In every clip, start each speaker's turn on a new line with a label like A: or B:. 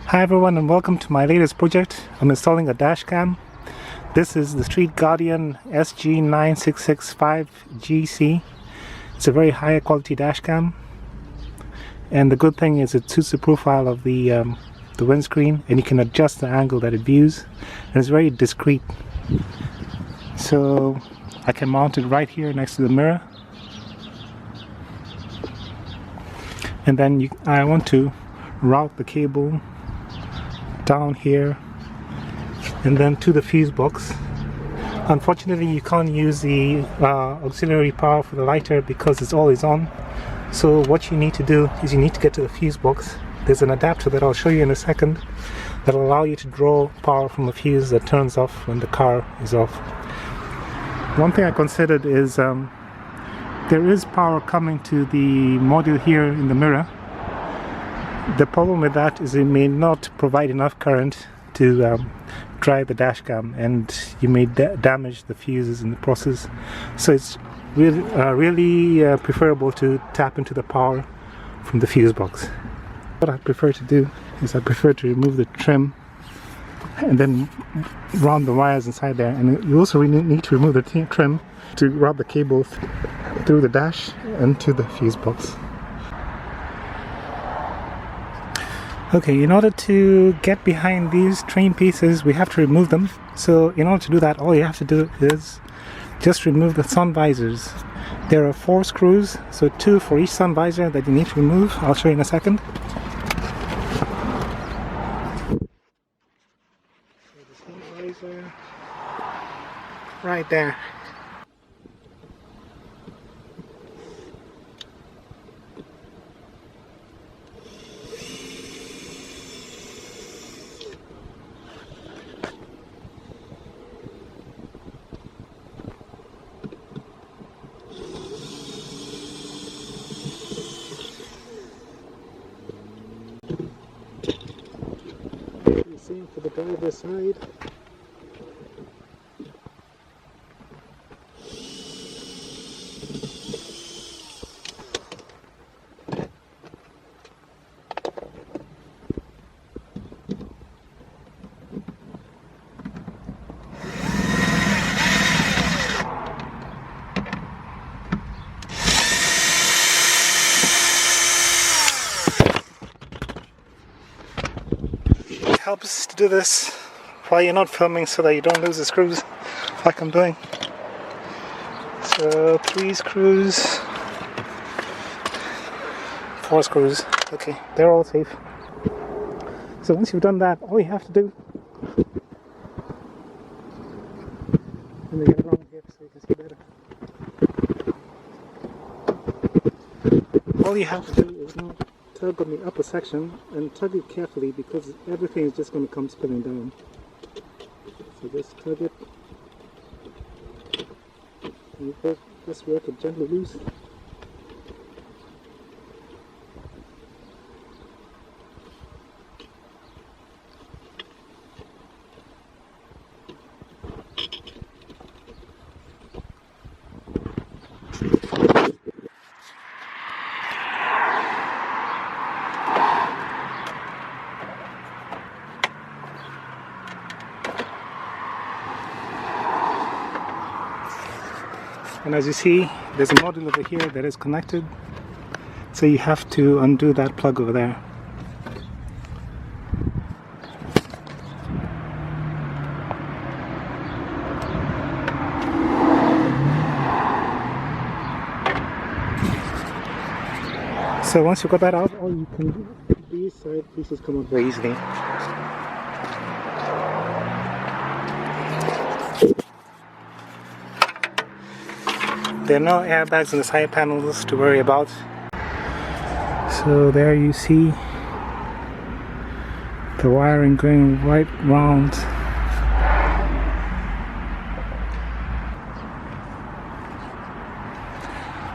A: Hi everyone and welcome to my latest project. I'm installing a dash cam. This is the Street Guardian SG9665GC. It's a very high quality dash cam, and the good thing is it suits the profile of the windscreen, and you can adjust the angle that it views, and it's very discreet. So I can mount it right here next to the mirror, and then I want to route the cable down here and then to the fuse box. Unfortunately, you can't use the auxiliary power for the lighter because it's always on. So what you need to do is you need to get to the fuse box. There's an adapter that I'll show you in a second that will allow you to draw power from a fuse that turns off when the car is off. One thing I considered is there is power coming to the module here in the mirror. The problem with that is it may not provide enough current to drive the dash cam, and you may damage the fuses in the process. So it's really preferable to tap into the power from the fuse box. What I prefer to do is I prefer to remove the trim and then run the wires inside there, and you also really need to remove the trim to route the cable through the dash and to the fuse box. Okay, in order to get behind these train pieces, we have to remove them. So in order to do that, all you have to do is just remove the sun visors. There are 4 screws, so 2 for each sun visor that you need to remove. I'll show you in a second. So the sun visor right there. Same for the driver's side. It helps to do this while you're not filming so that you don't lose the screws like I'm doing. So 3 screws, 4 screws. Okay, they're all safe. So once you've done that, all you have to do, let me get around here so you can see better. All you have to do is now tug on the upper section, and tug it carefully because everything is just going to come spilling down. So just tug it, and you just work it gently loose. And as you see, there's a module over here that is connected, so you have to undo that plug over there. So once you've got that out, all you can do, these side pieces come up very easily. There are no airbags in the side panels to worry about. So there you see the wiring going right round.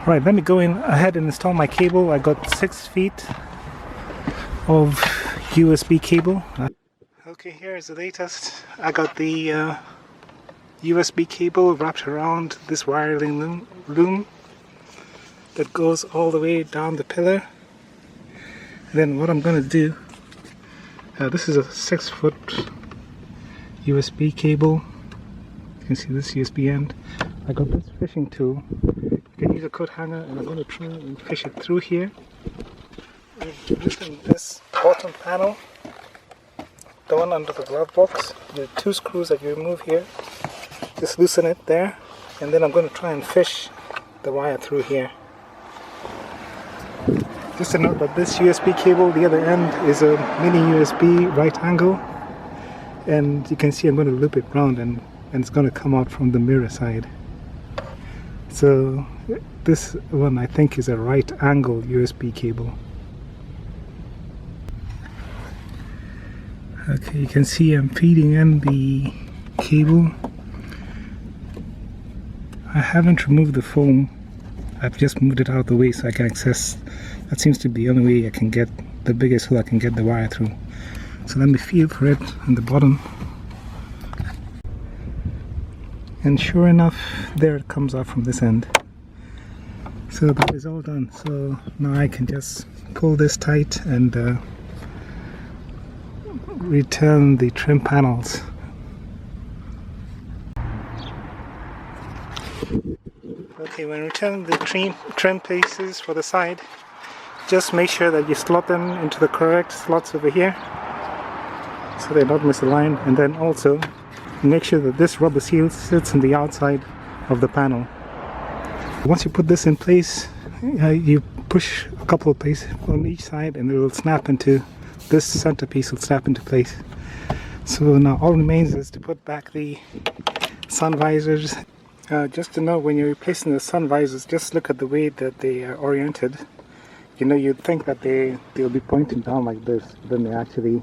A: Right, let me go in ahead and install my cable. I got 6 feet of USB cable. Okay, here's the latest. I got the USB cable wrapped around this wiring loom that goes all the way down the pillar. And then what I'm going to do, This is a 6-foot USB cable. You can see this USB end. I got this fishing tool. You can use a coat hanger, and I'm going to try and fish it through here. Using this bottom panel, the one under the glove box, the 2 screws that you remove here, just loosen it there, and then I'm going to try and fish the wire through here. Just to note that this USB cable, the other end is a mini USB right angle, and you can see I'm going to loop it round and it's going to come out from the mirror side. So this one I think is a right angle USB cable. Okay, you can see I'm feeding in the cable. I haven't removed the foam. I've just moved it out of the way so I can access. That seems to be the only way I can get the biggest hole I can get the wire through. So let me feel for it on the bottom. And sure enough, there it comes out from this end. So that is all done. So now I can just pull this tight and return the trim panels. Okay, when returning the trim pieces for the side, just make sure that you slot them into the correct slots over here so they're not misaligned, and then also make sure that this rubber seal sits on the outside of the panel. Once you put this in place, you push a couple of places on each side and it will snap into, this centerpiece will snap into place. So now all remains is to put back the sun visors. Just to know, when you're replacing the sun visors, just look at the way that they are oriented. You know, you'd think that they'll be pointing down like this, but then they actually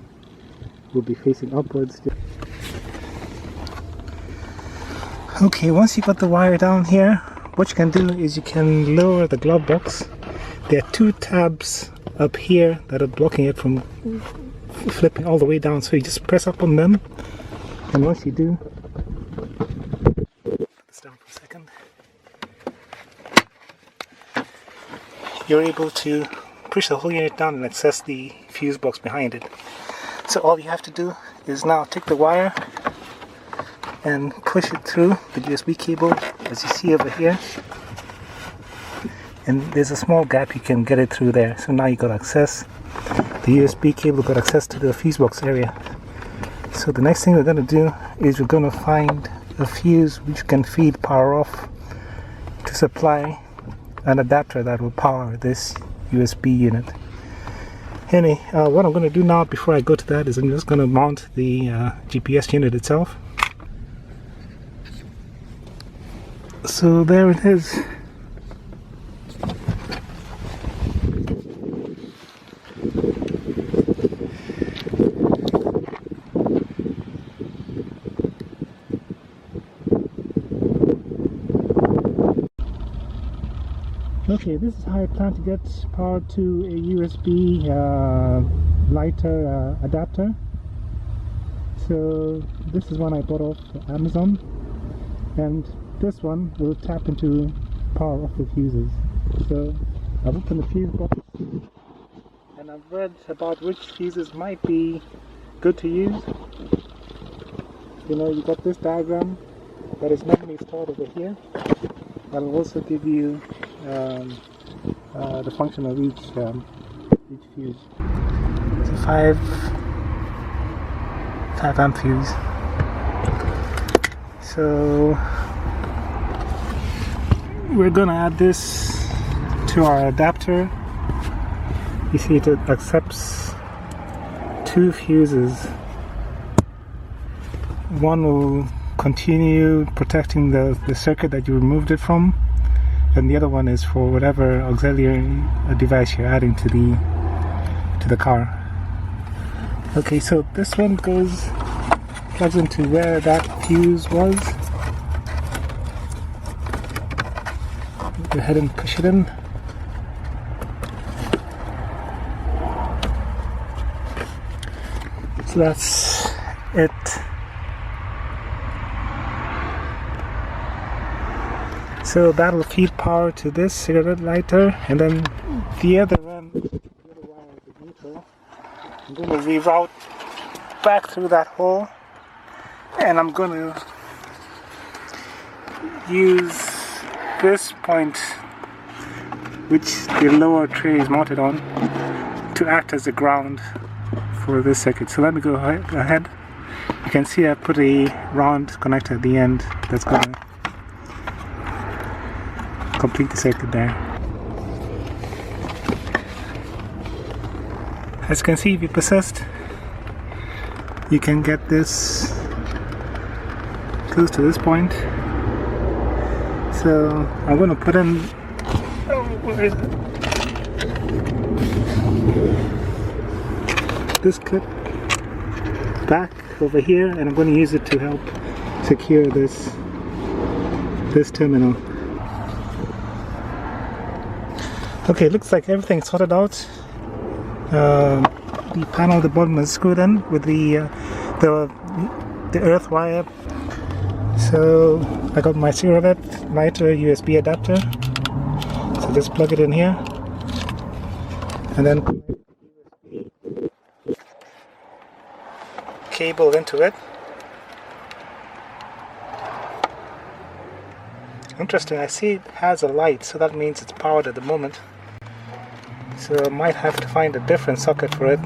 A: will be facing upwards. Okay, once you got the wire down here, what you can do is you can lower the glove box. There are 2 tabs up here that are blocking it from flipping all the way down, so you just press up on them, and once you do, put this down for a second, you're able to push the whole unit down and access the fuse box behind it. So all you have to do is now take the wire and push it through the USB cable, as you see over here, and there's a small gap you can get it through there. So now you got access, the USB cable got access to the fuse box area. So the next thing we're going to do is we're going to find a fuse which can feed power off to supply an adapter that will power this USB unit. Anyway, what I'm going to do now before I go to that is I'm just going to mount the GPS unit itself. So there it is. Okay, this is how I plan to get power to a USB lighter adapter. So this is one I bought off Amazon, and this one will tap into power off the fuses. So I've opened the fuse box and I've read about which fuses might be good to use. You know, you got this diagram that is normally stored over here. That'll also give you the function of each fuse. It's a 5 amp fuse. So we're gonna add this to our adapter. You see it accepts 2 fuses. One will continue protecting the circuit that you removed it from, and the other one is for whatever auxiliary device you're adding to the car. Okay, so this one plugs into where that fuse was. Go ahead and push it in. So that's it. So that'll feed power to this cigarette lighter, and then the other one, the other wire is neutral. I'm going to reroute back through that hole, and I'm going to use this point, which the lower tray is mounted on, to act as the ground for this circuit. So let me go ahead. You can see I put a round connector at the end that's going to complete the circuit there. As you can see, if you persist, you can get this close to this point. So I'm going to put in, where is it? This clip back over here, and I'm going to use it to help secure this terminal. Okay, looks like everything's sorted out. The panel at the bottom is screwed in with the earth wire. So I got my cigarette lighter USB adapter. So just plug it in here, and then put cable into it. Interesting, I see it has a light, so that means it's powered at the moment. So I might have to find a different socket for it.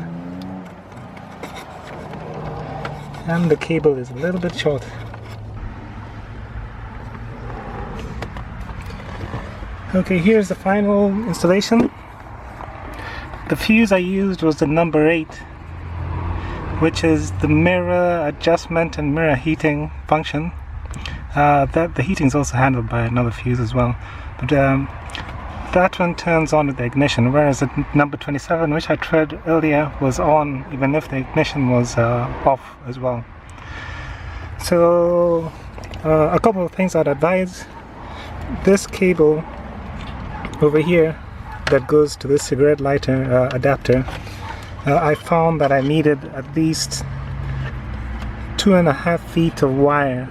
A: And the cable is a little bit short. Okay, here's the final installation. The fuse I used was the number 8, which is the mirror adjustment and mirror heating function. The heating is also handled by another fuse as well, but that one turns on with the ignition, whereas the number 27, which I tried earlier, was on even if the ignition was off as well. So a couple of things I'd advise: this cable over here that goes to this cigarette lighter adapter, I found that I needed at least 2.5 feet of wire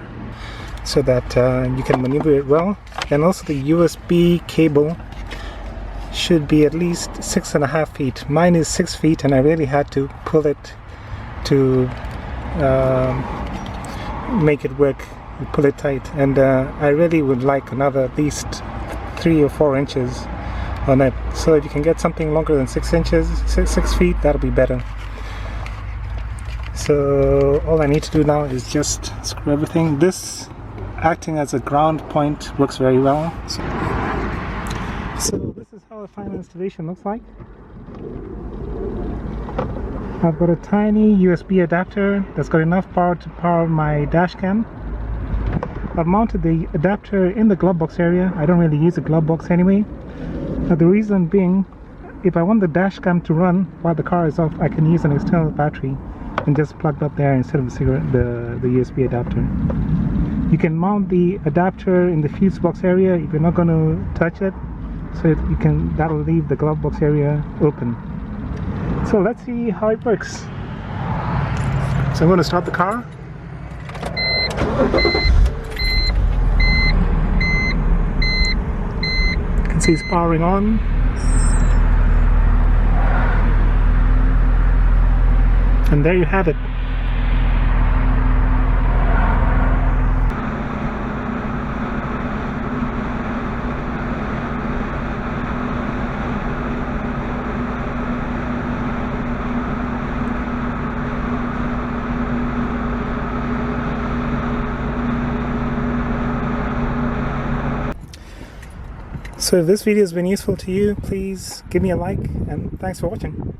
A: so that you can maneuver it well. And also the USB cable should be at least 6.5 feet. Mine is 6 feet, and I really had to pull it to make it work, pull it tight. And I really would like another at least 3 or 4 inches on it. So if you can get something longer than 6 inches, 6 feet, that'll be better. So all I need to do now is just screw everything. This acting as a ground point works very well. So this is how the final installation looks like. I've got a tiny USB adapter that's got enough power to power my Dashcam. I've mounted the adapter in the glove box area. I don't really use the glove box anyway. The reason being, if I want the Dashcam to run while the car is off, I can use an external battery and just plug it up there instead of the USB adapter. You can mount the adapter in the fuse box area if you're not going to touch it, so that'll leave the glove box area open. So let's see how it works. So I'm going to start the car. You can see it's powering on. And there you have it. So if this video has been useful to you, please give me a like, and thanks for watching.